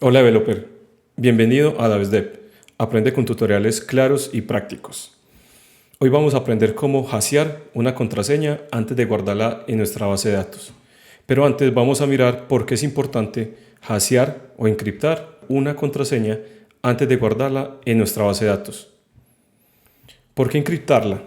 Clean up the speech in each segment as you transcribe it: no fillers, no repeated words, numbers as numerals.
Hola developer, bienvenido a DavesDev. Aprende con tutoriales claros y prácticos. Hoy vamos a aprender cómo hashear una contraseña antes de guardarla en nuestra base de datos. Pero antes vamos a mirar por qué es importante hashear o encriptar una contraseña antes de guardarla en nuestra base de datos. ¿Por qué encriptarla?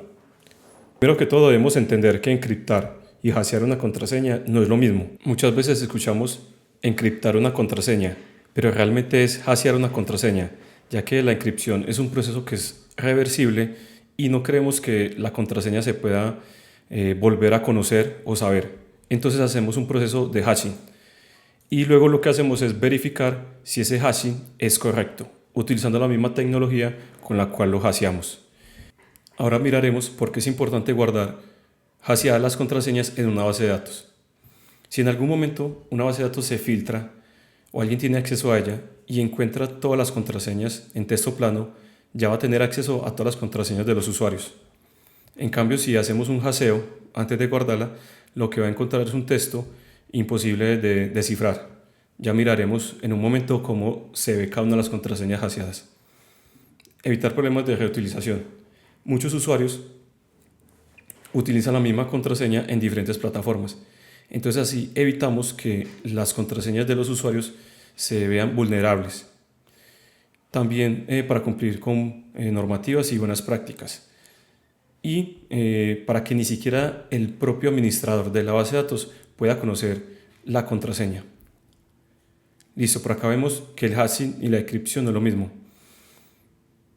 Primero que todo debemos entender que encriptar y hashear una contraseña no es lo mismo. Muchas veces escuchamos encriptar una contraseña, pero realmente es hashear una contraseña, ya que la encripción es un proceso que es reversible y no creemos que la contraseña se pueda volver a conocer o saber. Entonces hacemos un proceso de hashing y luego lo que hacemos es verificar si ese hashing es correcto, utilizando la misma tecnología con la cual lo hasheamos. Ahora miraremos por qué es importante guardar hasheadas las contraseñas en una base de datos. Si en algún momento una base de datos se filtra o alguien tiene acceso a ella y encuentra todas las contraseñas en texto plano, ya va a tener acceso a todas las contraseñas de los usuarios. En cambio, si hacemos un hasheo antes de guardarla, lo que va a encontrar es un texto imposible de descifrar. Ya miraremos en un momento cómo se ve cada una de las contraseñas hasheadas. Evitar problemas de reutilización. Muchos usuarios utilizan la misma contraseña en diferentes plataformas. Entonces así evitamos que las contraseñas de los usuarios se vean vulnerables. También para cumplir con normativas y buenas prácticas. Y para que ni siquiera el propio administrador de la base de datos pueda conocer la contraseña. Listo, por acá vemos que el hashing y la encripción no es lo mismo.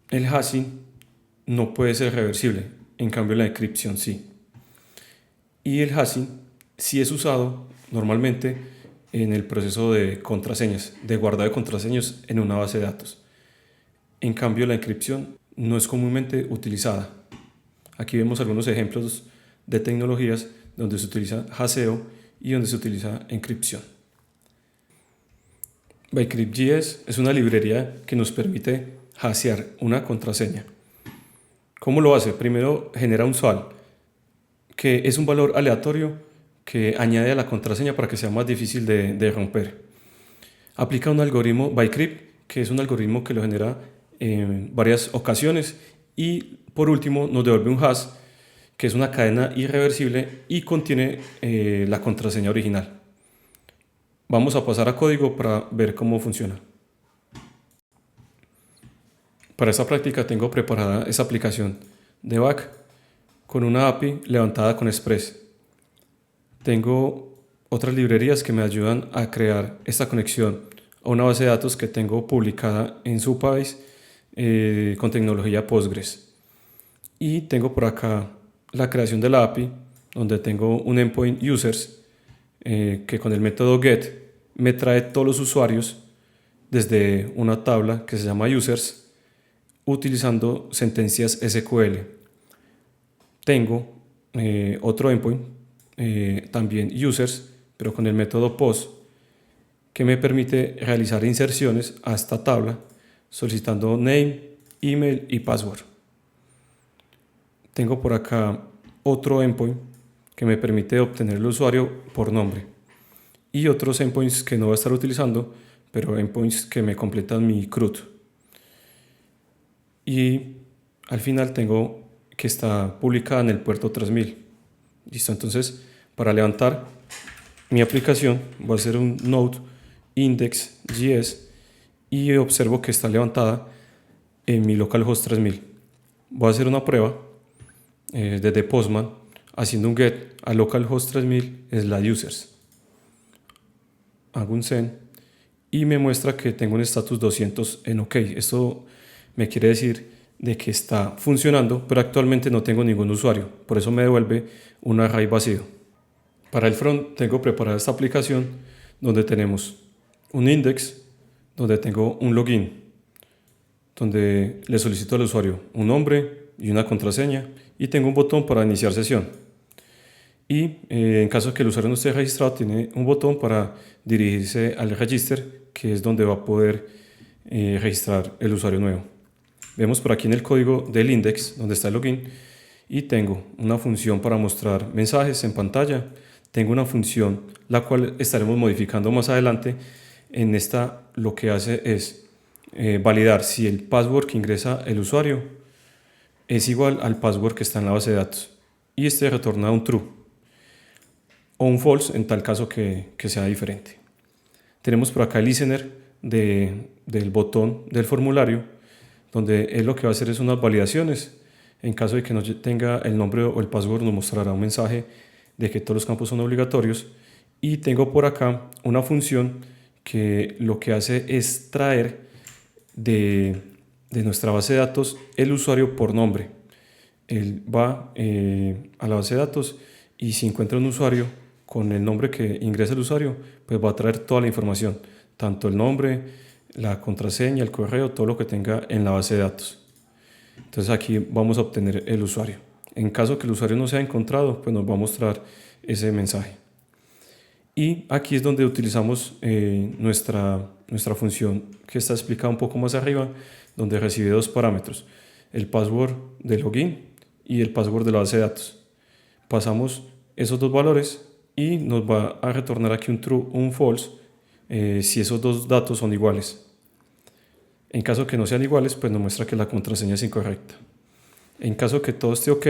El hashing no puede ser reversible, en cambio la encripción sí. Y el hashing sí es usado normalmente en el proceso de contraseñas, de guardado de contraseñas en una base de datos. En cambio la encripción no es comúnmente utilizada. Aquí vemos algunos ejemplos de tecnologías donde se utiliza hasheo y donde se utiliza encripción. Bcrypt.js es una librería que nos permite hashear una contraseña. ¿Cómo lo hace? Primero genera un SWAL, que es un valor aleatorio que añade a la contraseña para que sea más difícil de romper. Aplica un algoritmo Bcrypt, que es un algoritmo que lo genera en varias ocasiones, y por último nos devuelve un hash, que es una cadena irreversible y contiene la contraseña original. Vamos a pasar a código para ver cómo funciona. Para esta práctica tengo preparada esa aplicación de back con una API levantada con Express. Tengo otras librerías que me ayudan a crear esta conexión a una base de datos que tengo publicada en Supabase con tecnología Postgres. Y tengo por acá la creación de la API, donde tengo un endpoint users que con el método get me trae todos los usuarios desde una tabla que se llama users utilizando sentencias SQL. Tengo otro endpoint, también users, pero con el método post, que me permite realizar inserciones a esta tabla solicitando name, email y password. Tengo por acá otro endpoint que me permite obtener el usuario por nombre y otros endpoints que no voy a estar utilizando, pero endpoints que me completan mi CRUD. Y al final tengo que está publicada en el puerto 3000. Listo, entonces para levantar mi aplicación voy a hacer un node index.js y observo que está levantada en mi localhost 3000. Voy a hacer una prueba desde Postman haciendo un get a localhost 3000/users. Hago un send y me muestra que tengo un status 200 en OK. Esto me quiere decir de que está funcionando, pero actualmente no tengo ningún usuario, por eso me devuelve un array vacío. Para el front tengo preparada esta aplicación donde tenemos un index, donde tengo un login, donde le solicito al usuario un nombre y una contraseña y tengo un botón para iniciar sesión. Y en caso de que el usuario no esté registrado, tiene un botón para dirigirse al register, que es donde va a poder registrar el usuario nuevo. Vemos por aquí en el código del index, donde está el login, y tengo una función para mostrar mensajes en pantalla. Tengo una función la cual estaremos modificando más adelante En esta lo que hace es validar si el password que ingresa el usuario es igual al password que está en la base de datos. Y este retorna un true o un false en tal caso que sea diferente. Tenemos por acá el listener del botón del formulario, donde él lo que va a hacer es unas validaciones. En caso de que no tenga el nombre o el password, nos mostrará un mensaje de que todos los campos son obligatorios. Y tengo por acá una función que lo que hace es traer de nuestra base de datos el usuario por nombre. Él va a la base de datos y si encuentra un usuario con el nombre que ingresa el usuario, pues va a traer toda la información, tanto el nombre, la contraseña, el correo, todo lo que tenga en la base de datos. Entonces aquí vamos a obtener el usuario. En caso que el usuario no sea encontrado, pues nos va a mostrar ese mensaje. Y aquí es donde utilizamos nuestra función que está explicada un poco más arriba, donde recibe dos parámetros, el password de login y el password de la base de datos. Pasamos esos dos valores y nos va a retornar aquí un true o un false si esos dos datos son iguales. En caso que no sean iguales, pues nos muestra que la contraseña es incorrecta. En caso que todo esté ok,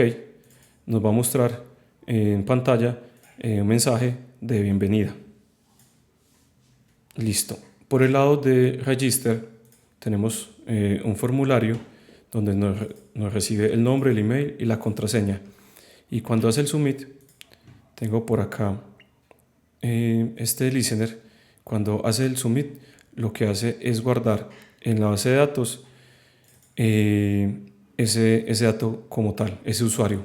nos va a mostrar en pantalla un mensaje de bienvenida. Listo. Por el lado de Register tenemos un formulario donde nos recibe el nombre, el email y la contraseña. Y cuando hace el submit, tengo por acá este listener. Cuando hace el submit, lo que hace es guardar en la base de datos ese dato como tal, ese usuario.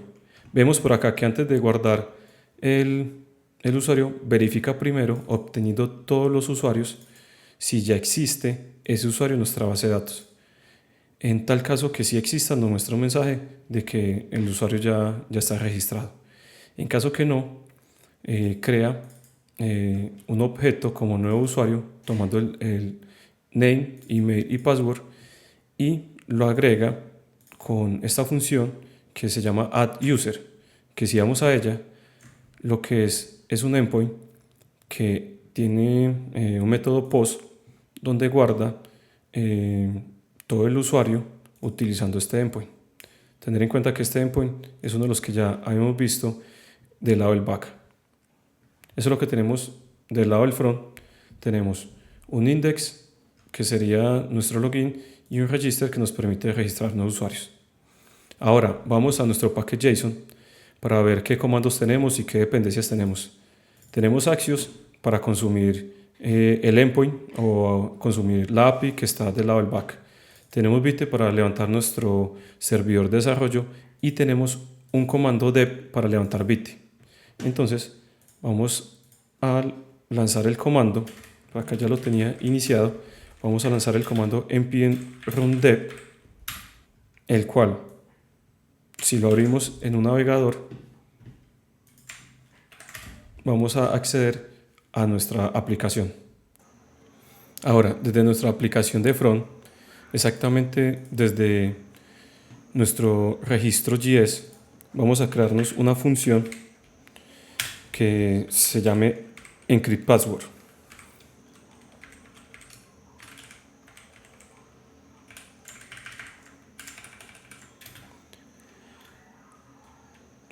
Vemos por acá que antes de guardar el usuario, verifica primero, obteniendo todos los usuarios, si ya existe ese usuario en nuestra base de datos. En tal caso que sí exista, nos muestra un mensaje de que el usuario ya está registrado. En caso que no, crea un objeto como nuevo usuario, tomando el name, email y password, y lo agrega con esta función que se llama add_user, que si vamos a ella, lo que es un endpoint que tiene un método post donde guarda todo el usuario utilizando este endpoint. Tener en cuenta que este endpoint es uno de los que ya habíamos visto del lado del back. Eso es lo que tenemos del lado del front. Tenemos un index que sería nuestro login y un register que nos permite registrar nuevos usuarios. Ahora vamos a nuestro package JSON para ver qué comandos tenemos y qué dependencias tenemos. Tenemos Axios para consumir el endpoint o consumir la API que está del lado del back. Tenemos Vite para levantar nuestro servidor de desarrollo y tenemos un comando dep para levantar Vite. Entonces vamos a lanzar el comando, acá ya lo tenía iniciado, vamos a lanzar el comando npm run dep, el cual si lo abrimos en un navegador vamos a acceder a nuestra aplicación. Ahora, desde nuestra aplicación de front, exactamente desde nuestro registro JS, vamos a crearnos una función que se llame encrypt password.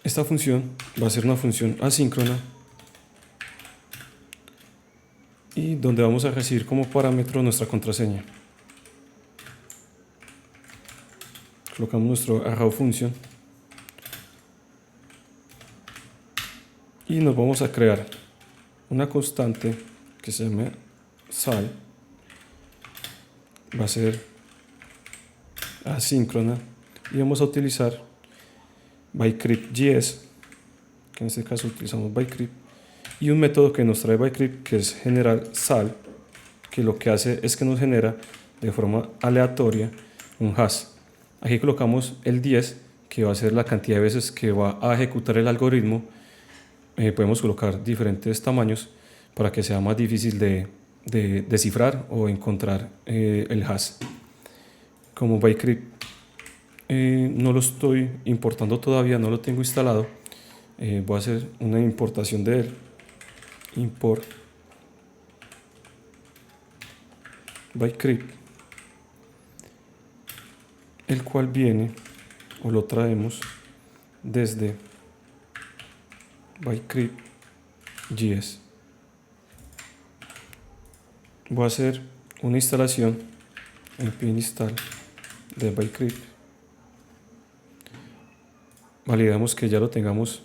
Esta función va a ser una función asíncrona y donde vamos a recibir como parámetro nuestra contraseña. Colocamos nuestro arrow function y nos vamos a crear una constante que se llama sal. Va a ser asíncrona y vamos a utilizar bycrypt.js, que en este caso utilizamos bycrypt, y un método que nos trae bycrypt que es generar sal, que lo que hace es que nos genera de forma aleatoria un hash. Aquí colocamos el 10, que va a ser la cantidad de veces que va a ejecutar el algoritmo. Podemos colocar diferentes tamaños para que sea más difícil de descifrar o encontrar el hash. Como bycrypt no lo estoy importando todavía, no lo tengo instalado, voy a hacer una importación de él. Import bytecrypt, el cual viene o lo traemos desde bytecrypt.js. Voy a hacer una instalación npm install de bytecrypt. Validamos que ya lo tengamos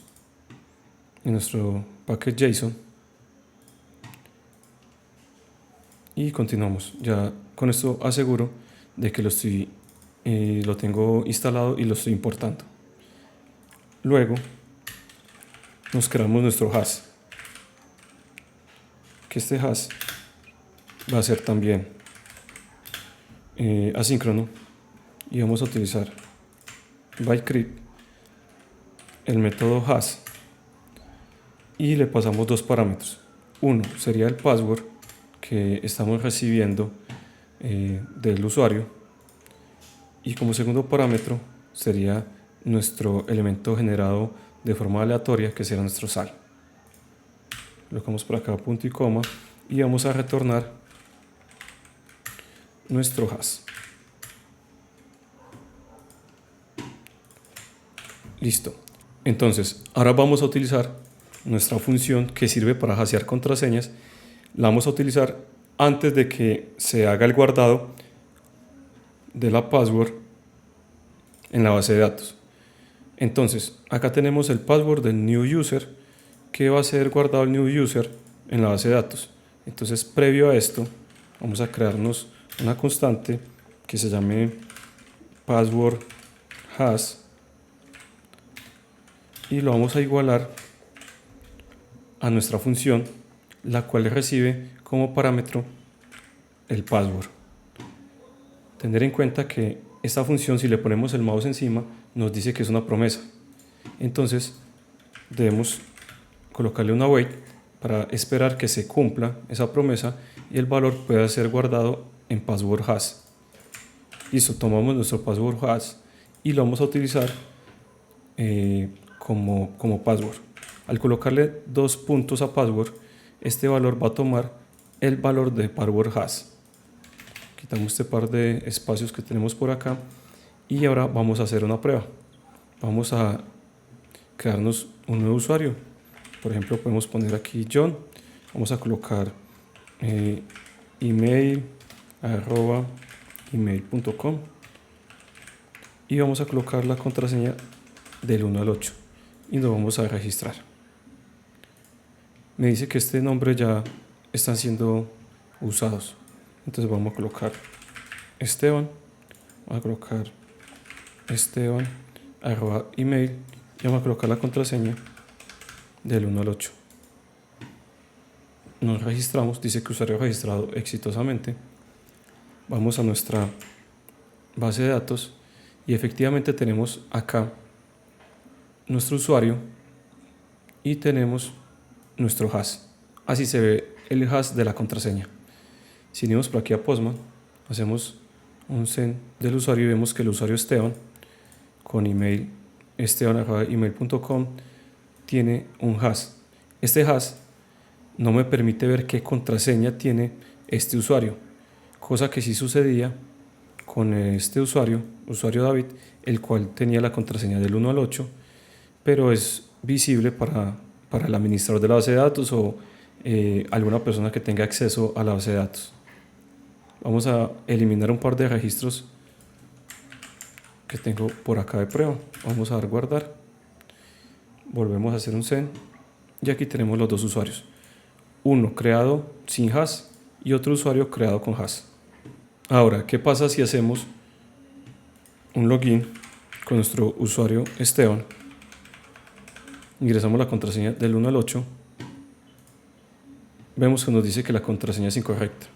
en nuestro package JSON y continuamos. Ya con esto aseguro de que lo tengo instalado y lo estoy importando. Luego nos creamos nuestro hash, que este hash va a ser también asíncrono, y vamos a utilizar bytecrypt, el método hash, y le pasamos dos parámetros. Uno sería el password que estamos recibiendo del usuario, y como segundo parámetro sería nuestro elemento generado de forma aleatoria, que será nuestro sal. Colocamos por acá punto y coma y vamos a retornar nuestro hash. Listo. Entonces, ahora vamos a utilizar nuestra función que sirve para hashear contraseñas. La vamos a utilizar antes de que se haga el guardado de la password en la base de datos. Entonces, acá tenemos el password del new user, que va a ser guardado el new user en la base de datos. Entonces, previo a esto, vamos a crearnos una constante que se llame password hash y lo vamos a igualar a nuestra función, la cual recibe como parámetro el password. Tener en cuenta que esta función, si le ponemos el mouse encima, nos dice que es una promesa. Entonces debemos colocarle una wait para esperar que se cumpla esa promesa y el valor pueda ser guardado en password hash. Listo, tomamos nuestro password hash y lo vamos a utilizar como password. Al colocarle dos puntos a password, este valor va a tomar el valor de password hash. Quitamos este par de espacios que tenemos por acá y ahora vamos a hacer una prueba. Vamos a crearnos un nuevo usuario. Por ejemplo, podemos poner aquí John. Vamos a colocar email@email.com y vamos a colocar la contraseña del 1 al 8 y nos vamos a registrar. Me dice que este nombre ya están siendo usados, entonces vamos a colocar Esteban, vamos a colocar Esteban@email y vamos a colocar la contraseña del 1 al 8. Nos registramos, dice que usuario registrado exitosamente. Vamos a nuestra base de datos y efectivamente tenemos acá nuestro usuario y tenemos nuestro hash. Así se ve el hash de la contraseña. Si venimos por aquí a Postman, hacemos un send del usuario y vemos que el usuario Esteban con email esteban@email.com tiene un hash. Este hash no me permite ver qué contraseña tiene este usuario, cosa que sí sucedía con este usuario David, el cual tenía la contraseña del 1 al 8, pero es visible para el administrador de la base de datos o alguna persona que tenga acceso a la base de datos. Vamos a eliminar un par de registros que tengo por acá de prueba. Vamos a dar guardar, volvemos a hacer un send y aquí tenemos los dos usuarios, uno creado sin hash y otro usuario creado con hash. Ahora, ¿qué pasa si hacemos un login con nuestro usuario Esteban? Ingresamos la contraseña del 1 al 8, vemos que nos dice que la contraseña es incorrecta.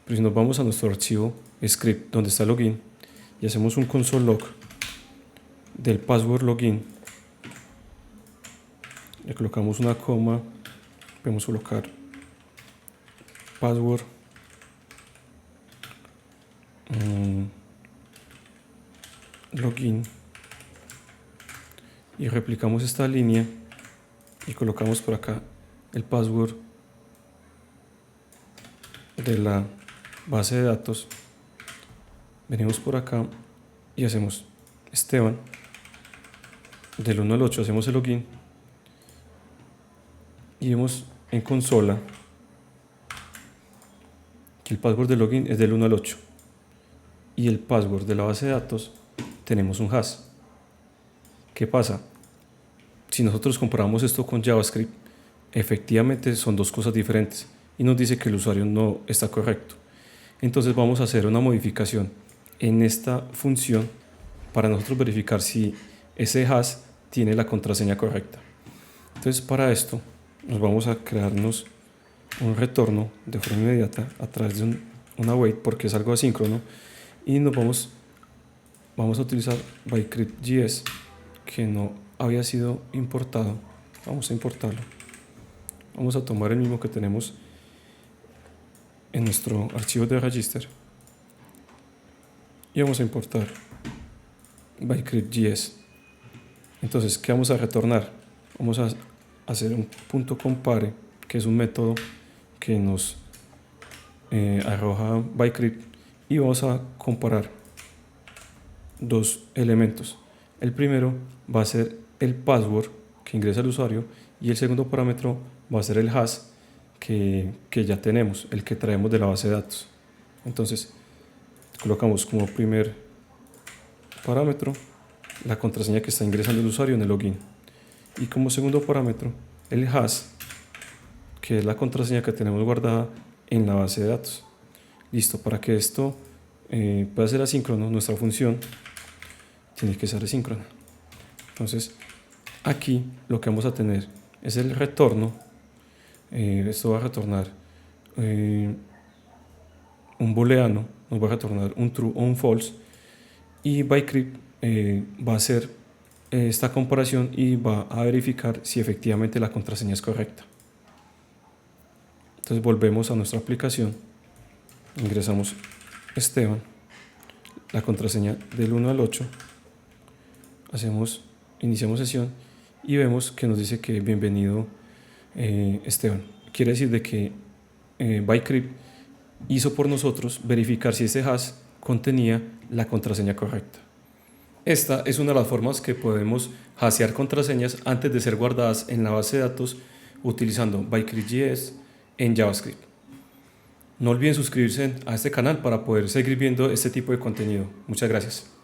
Pero si nos vamos a nuestro archivo script donde está login y hacemos un console log del password login, le colocamos una coma, podemos colocar password login y replicamos esta línea y colocamos por acá el password de la base de datos, venimos por acá y hacemos Esteban, del 1 al 8 hacemos el login y vemos en consola que el password de login es del 1 al 8 y el password de la base de datos tenemos un hash. ¿Qué pasa? Si nosotros comparamos esto con JavaScript, efectivamente son dos cosas diferentes y nos dice que el usuario no está correcto. Entonces vamos a hacer una modificación en esta función para nosotros verificar si ese hash tiene la contraseña correcta. Entonces para esto nos vamos a crearnos un retorno de forma inmediata a través de una wait, porque es algo asíncrono, y vamos a utilizar bytecrypt.js que no había sido importado. Vamos a importarlo. Vamos a tomar el mismo que tenemos en nuestro archivo de register y vamos a importar bytecrypt.js. Entonces, ¿qué vamos a retornar? Vamos a hacer un punto compare, que es un método que nos arroja bytecrypt, y vamos a comparar dos elementos. El primero va a ser el password que ingresa el usuario y el segundo parámetro va a ser el hash que ya tenemos, el que traemos de la base de datos. Entonces colocamos como primer parámetro la contraseña que está ingresando el usuario en el login y como segundo parámetro el hash, que es la contraseña que tenemos guardada en la base de datos. Listo. Para que esto pueda ser asíncrono, nuestra función tiene que ser asíncrona. Entonces aquí lo que vamos a tener es el retorno. Esto va a retornar un booleano, nos va a retornar un true o un false, y bytecrypt va a hacer esta comparación y va a verificar si efectivamente la contraseña es correcta. Entonces volvemos a nuestra aplicación, ingresamos Esteban, la contraseña del 1 al 8, iniciamos sesión y vemos que nos dice que bienvenido Esteban. Quiere decir de que bytecrypt hizo por nosotros verificar si ese hash contenía la contraseña correcta. Esta es una de las formas que podemos hashear contraseñas antes de ser guardadas en la base de datos utilizando bytecrypt.js en JavaScript. No olviden suscribirse a este canal para poder seguir viendo este tipo de contenido. Muchas gracias.